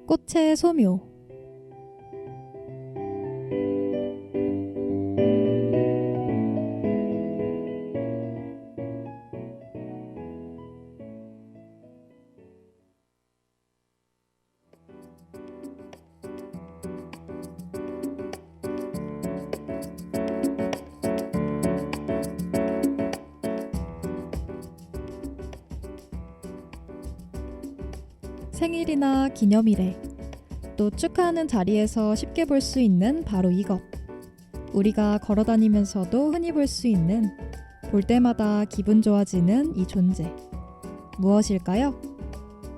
꽃의 소묘. 생일이나 기념일에 또 축하하는 자리에서 쉽게 볼 수 있는 바로 이것. 우리가 걸어다니면서도 흔히 볼 수 있는, 볼 때마다 기분 좋아지는 이 존재. 무엇일까요?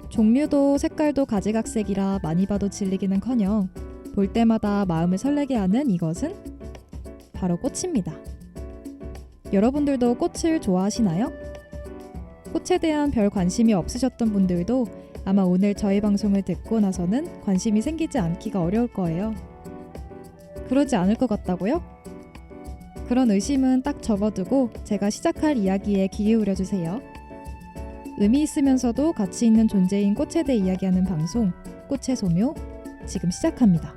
종류도 색깔도 가지각색이라 많이 봐도 질리기는커녕 볼 때마다 마음을 설레게 하는 이것은 바로 꽃입니다. 여러분들도 꽃을 좋아하시나요? 꽃에 대한 별 관심이 없으셨던 분들도 아마 오늘 저희 방송을 듣고 나서는 관심이 생기지 않기가 어려울 거예요. 그러지 않을 것 같다고요? 그런 의심은 딱 접어두고 제가 시작할 이야기에 귀 기울여주세요. 의미 있으면서도 가치 있는 존재인 꽃에 대해 이야기하는 방송, 꽃의 소묘, 지금 시작합니다.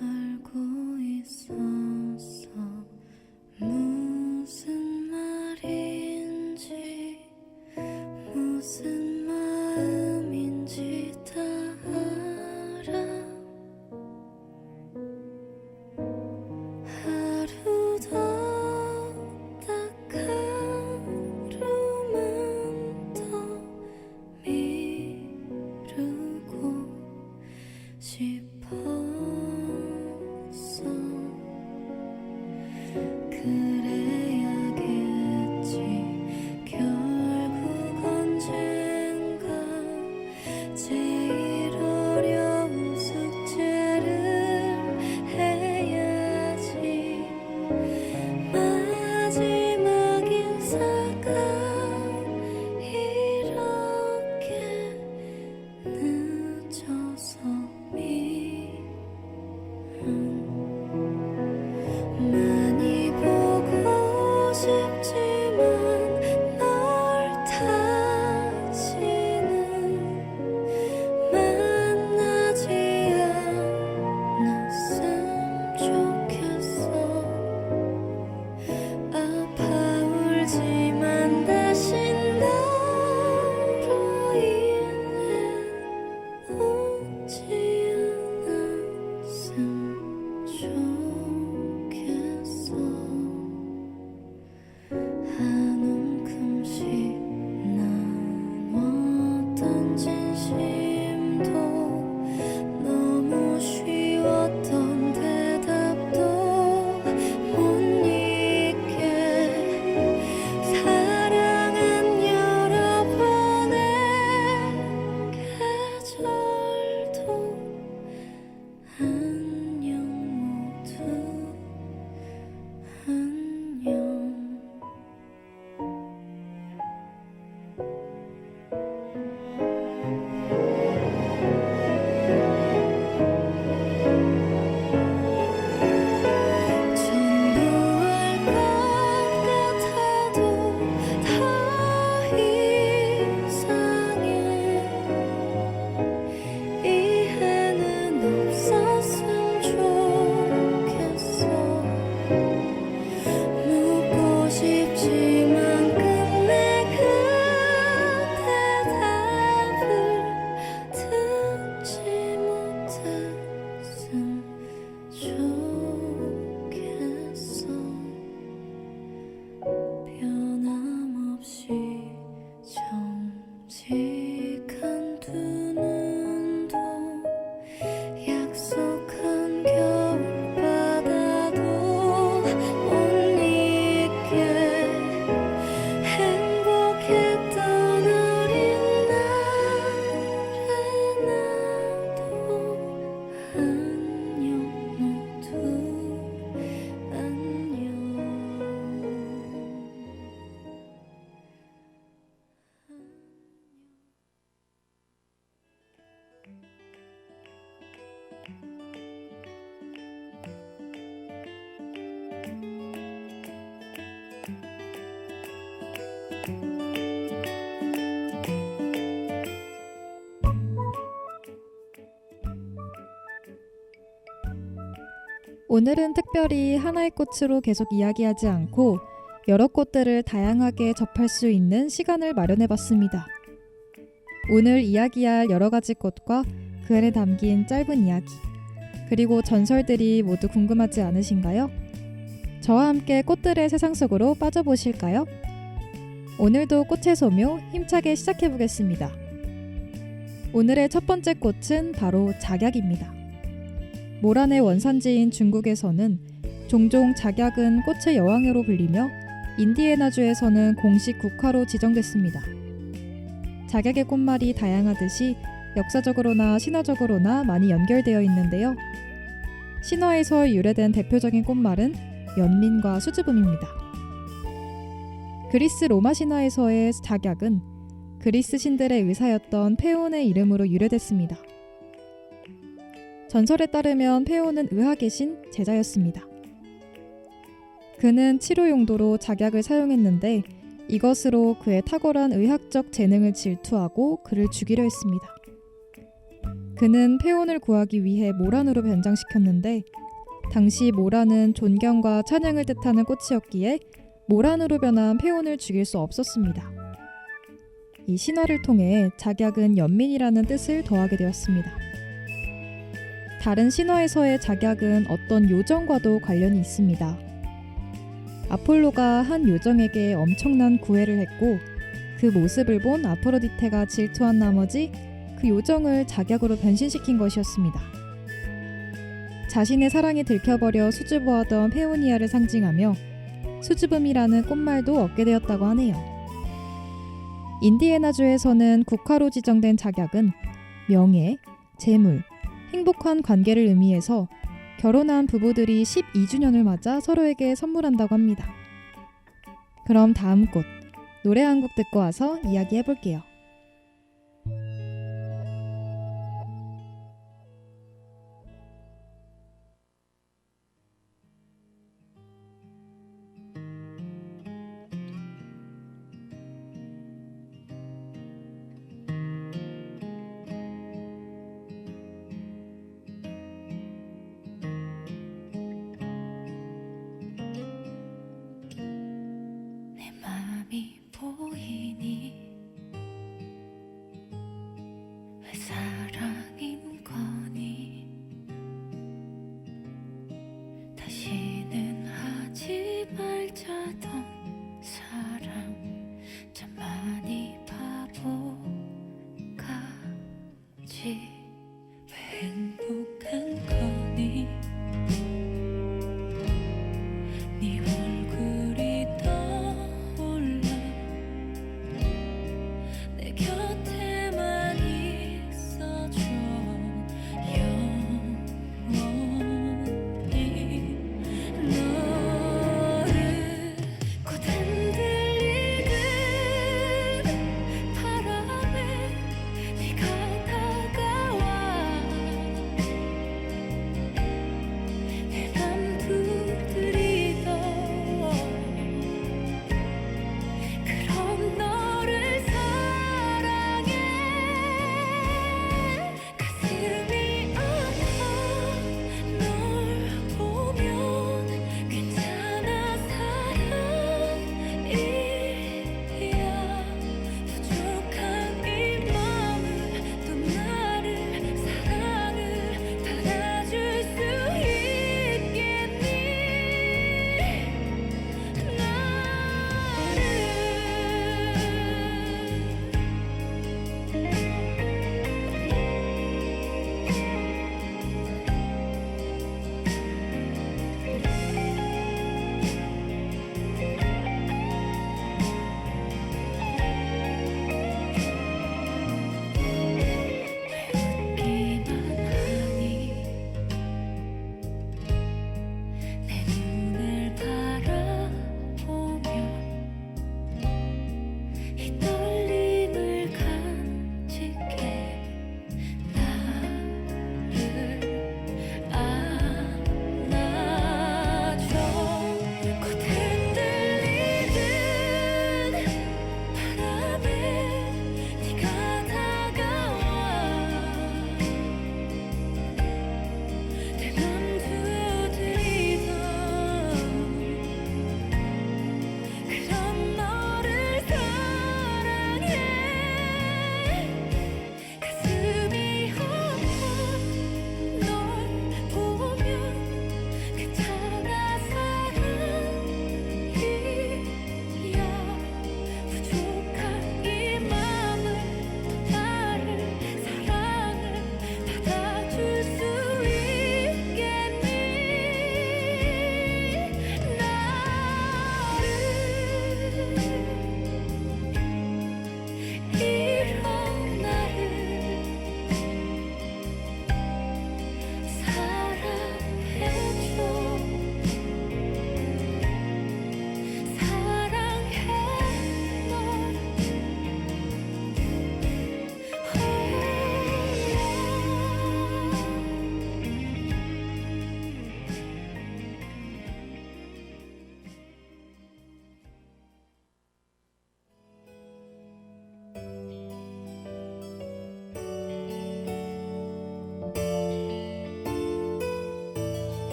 알고 있었어 무슨 말인지 무슨 마음인지 다 알아 하루도 딱 하루만 더 미루고 싶었어 그래야겠지 결국 언젠가 제일 어려운 숙제를 해야지 마지막 인사가 이렇게 늦어서 미안해 오늘은 특별히 하나의 꽃으로 계속 이야기하지 않고 여러 꽃들을 다양하게 접할 수 있는 시간을 마련해봤습니다. 오늘 이야기할 여러 가지 꽃과 그 안에 담긴 짧은 이야기, 그리고 전설들이 모두 궁금하지 않으신가요? 저와 함께 꽃들의 세상 속으로 빠져보실까요? 오늘도 꽃의 소묘 힘차게 시작해보겠습니다. 오늘의 첫 번째 꽃은 바로 작약입니다. 모란의 원산지인 중국에서는 종종 작약은 꽃의 여왕으로 불리며 인디애나주에서는 공식 국화로 지정됐습니다. 작약의 꽃말이 다양하듯이 역사적으로나 신화적으로나 많이 연결되어 있는데요. 신화에서 유래된 대표적인 꽃말은 연민과 수줍음입니다. 그리스 로마 신화에서의 작약은 그리스 신들의 의사였던 페온의 이름으로 유래됐습니다. 전설에 따르면 페온은 의학의 신 제자였습니다. 그는 치료 용도로 작약을 사용했는데 이것으로 그의 탁월한 의학적 재능을 질투하고 그를 죽이려 했습니다. 그는 페온을 구하기 위해 모란으로 변장시켰는데 당시 모란은 존경과 찬양을 뜻하는 꽃이었기에 모란으로 변한 페온을 죽일 수 없었습니다. 이 신화를 통해 작약은 연민이라는 뜻을 더하게 되었습니다. 다른 신화에서의 작약은 어떤 요정과도 관련이 있습니다. 아폴로가 한 요정에게 엄청난 구애를 했고 그 모습을 본 아프로디테가 질투한 나머지 그 요정을 작약으로 변신시킨 것이었습니다. 자신의 사랑이 들켜버려 수줍어하던 페오니아를 상징하며 수줍음이라는 꽃말도 얻게 되었다고 하네요. 인디애나주에서는 국화로 지정된 작약은 명예, 재물, 행복한 관계를 의미해서 결혼한 부부들이 12주년을 맞아 서로에게 선물한다고 합니다. 그럼 다음 꽃, 노래 한 곡 듣고 와서 이야기해볼게요. 내 맘이 보이니 왜 사랑인 거니 다시는 하지 말자던 사랑 참 많이 바보같이 왜 행복한 거니 네 얼굴이 떠올라 내 곁에만 있어줘 영원히 너를 곧 흔들리는 바람에 네가 다가와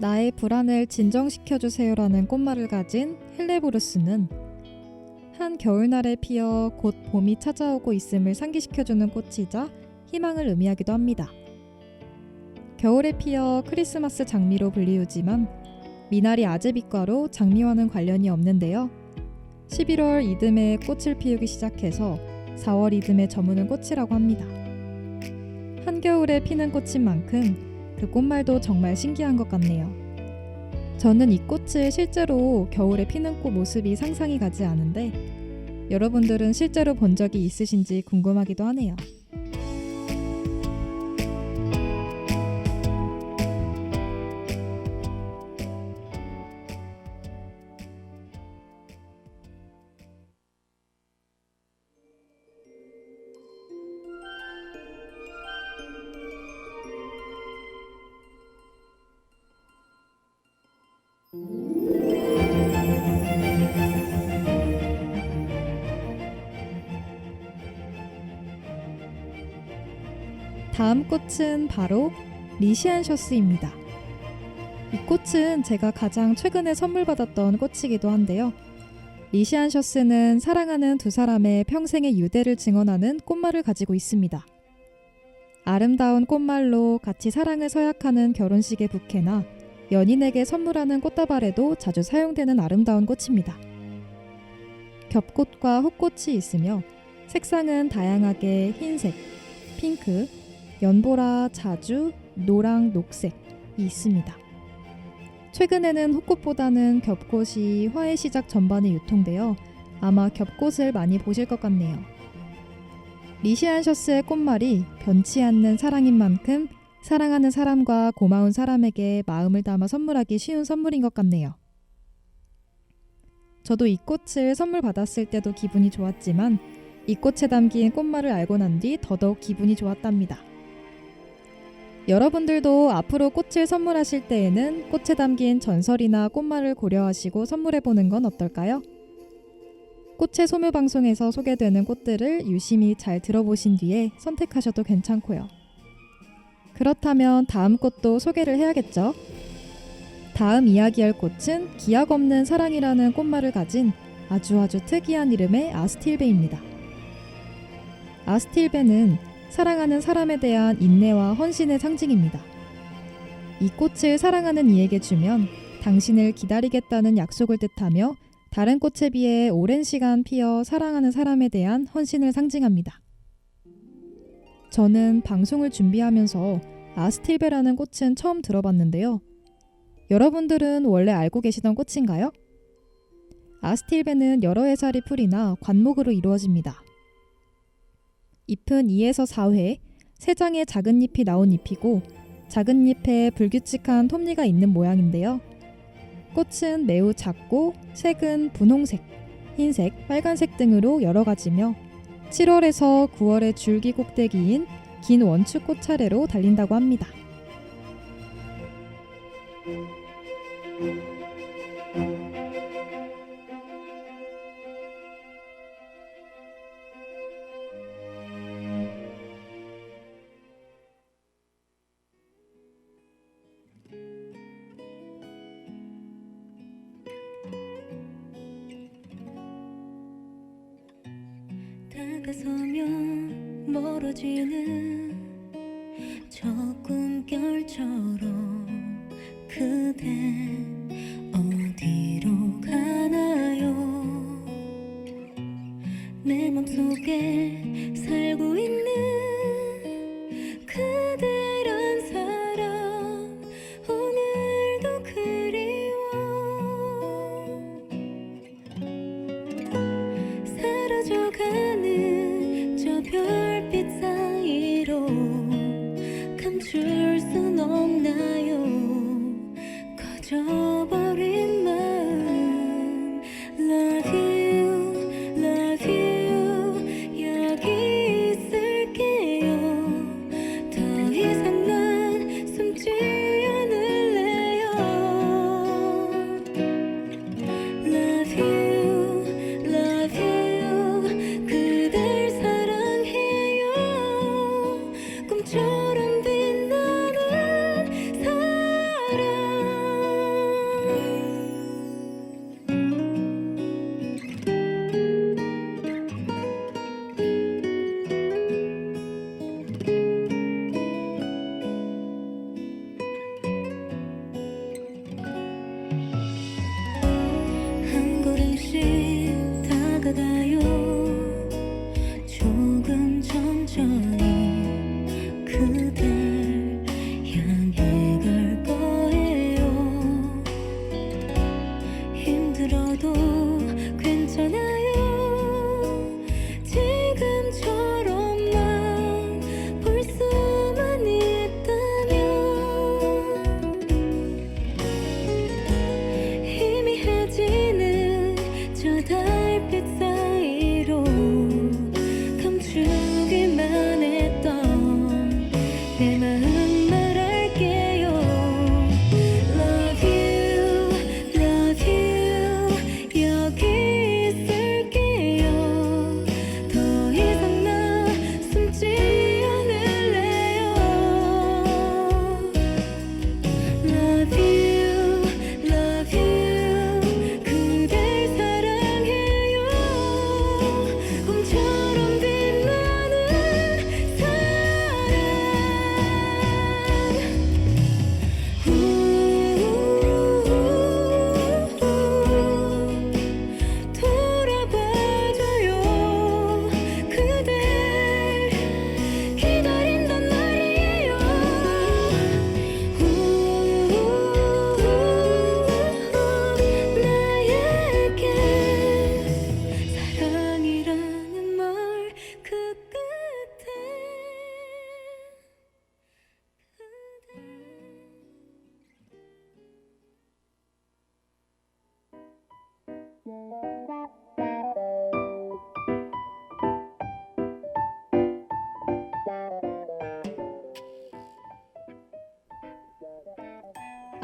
나의 불안을 진정시켜주세요라는 꽃말을 가진 헬레보루스는 한 겨울날에 피어 곧 봄이 찾아오고 있음을 상기시켜주는 꽃이자 희망을 의미하기도 합니다. 겨울에 피어 크리스마스 장미로 불리우지만 미나리 아제비과로 장미와는 관련이 없는데요. 11월 이듬해 꽃을 피우기 시작해서 4월 이듬해 저무는 꽃이라고 합니다. 한겨울에 피는 꽃인 만큼 그 꽃말도 정말 신기한 것 같네요. 저는 이 꽃을 실제로 겨울에 피는 꽃 모습이 상상이 가지 않은데 여러분들은 실제로 본 적이 있으신지 궁금하기도 하네요. 다음 꽃은 바로 리시안셔스입니다. 이 꽃은 제가 가장 최근에 선물 받았던 꽃이기도 한데요. 리시안셔스는 사랑하는 두 사람의 평생의 유대를 증언하는 꽃말을 가지고 있습니다. 아름다운 꽃말로 같이 사랑을 서약하는 결혼식의 부케나 연인에게 선물하는 꽃다발에도 자주 사용되는 아름다운 꽃입니다. 겹꽃과 혹꽃이 있으며 색상은 다양하게 흰색, 핑크, 연보라, 자주, 노랑, 녹색이 있습니다. 최근에는 혹꽃보다는 겹꽃이 화의 시작 전반에 유통되어 아마 겹꽃을 많이 보실 것 같네요. 리시안셔스의 꽃말이 변치 않는 사랑인 만큼 사랑하는 사람과 고마운 사람에게 마음을 담아 선물하기 쉬운 선물인 것 같네요. 저도 이 꽃을 선물 받았을 때도 기분이 좋았지만 이 꽃에 담긴 꽃말을 알고 난 뒤 더더욱 기분이 좋았답니다. 여러분들도 앞으로 꽃을 선물하실 때에는 꽃에 담긴 전설이나 꽃말을 고려하시고 선물해보는 건 어떨까요? 꽃의 소묘 방송에서 소개되는 꽃들을 유심히 잘 들어보신 뒤에 선택하셔도 괜찮고요. 그렇다면 다음 꽃도 소개를 해야겠죠? 다음 이야기할 꽃은 기약 없는 사랑이라는 꽃말을 가진 아주 특이한 이름의 아스틸베입니다. 아스틸베는 사랑하는 사람에 대한 인내와 헌신의 상징입니다. 이 꽃을 사랑하는 이에게 주면 당신을 기다리겠다는 약속을 뜻하며 다른 꽃에 비해 오랜 시간 피어 사랑하는 사람에 대한 헌신을 상징합니다. 저는 방송을 준비하면서 아스틸베라는 꽃은 처음 들어봤는데요. 여러분들은 원래 알고 계시던 꽃인가요? 아스틸베는 여러 해살이 풀이나 관목으로 이루어집니다. 잎은 2에서 4회, 3장의 작은 잎이 나온 잎이고 작은 잎에 불규칙한 톱니가 있는 모양인데요. 꽃은 매우 작고 색은 분홍색, 흰색, 빨간색 등으로 여러 가지며 7월에서 9월의 줄기 꼭대기인 긴 원추꽃 차례로 달린다고 합니다. 다가서면 멀어지는 저 꿈결처럼 그대 어디로 가나요? 내 맘속에 살고 있는 그대란 사람 오늘도 그리워. 사라져가는 저 별빛 사이로 감출 순 없나요? 꺼져버린 마음. Love you, love you. 여기 있을게요. 더 이상 난 숨지 않을래요. Love you, love you. 그댈 사랑해요.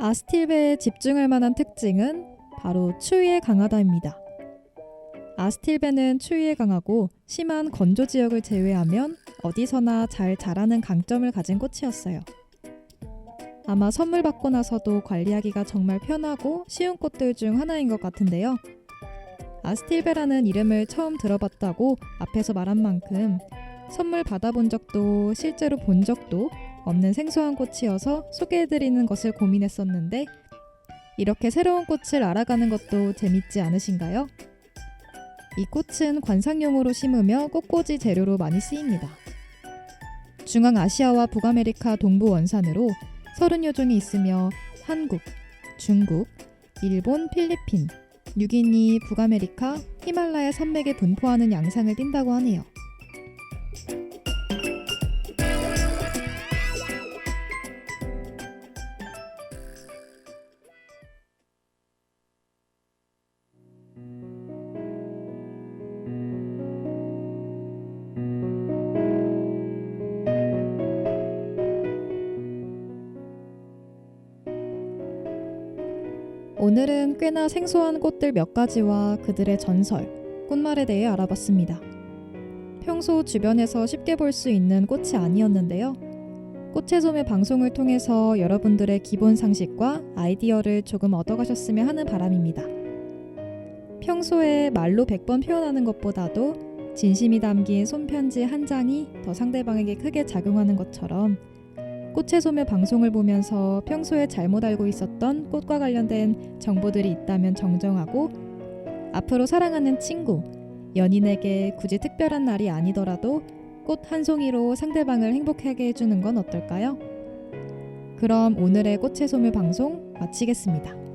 아스틸베의 집중할 만한 특징은 바로 추위에 강하다입니다. 아스틸베는 추위에 강하고 심한 건조 지역을 제외하면 어디서나 잘 자라는 강점을 가진 꽃이었어요. 아마 선물 받고 나서도 관리하기가 정말 편하고 쉬운 꽃들 중 하나인 것 같은데요. 아스틸베라는 이름을 처음 들어봤다고 앞에서 말한 만큼 선물 받아본 적도 실제로 본 적도 없는 생소한 꽃이어서 소개해드리는 것을 고민했었는데 이렇게 새로운 꽃을 알아가는 것도 재밌지 않으신가요? 이 꽃은 관상용으로 심으며 꽃꽂이 재료로 많이 쓰입니다. 중앙아시아와 북아메리카 동부 원산으로 30여 종이 있으며 한국, 중국, 일본, 필리핀, 뉴기니, 북아메리카, 히말라야 산맥에 분포하는 양상을 띈다고 하네요. 오늘은 꽤나 생소한 꽃들 몇 가지와 그들의 전설, 꽃말에 대해 알아봤습니다. 평소 주변에서 쉽게 볼 수 있는 꽃이 아니었는데요. 꽃의 소매 방송을 통해서 여러분들의 기본 상식과 아이디어를 조금 얻어가셨으면 하는 바람입니다. 평소에 말로 100번 표현하는 것보다도 진심이 담긴 손편지 한 장이 더 상대방에게 크게 작용하는 것처럼 꽃의 소매 방송을 보면서 평소에 잘못 알고 있었던 꽃과 관련된 정보들이 있다면 정정하고 앞으로 사랑하는 친구, 연인에게 굳이 특별한 날이 아니더라도 꽃 한 송이로 상대방을 행복하게 해주는 건 어떨까요? 그럼 오늘의 꽃의 소매 방송 마치겠습니다.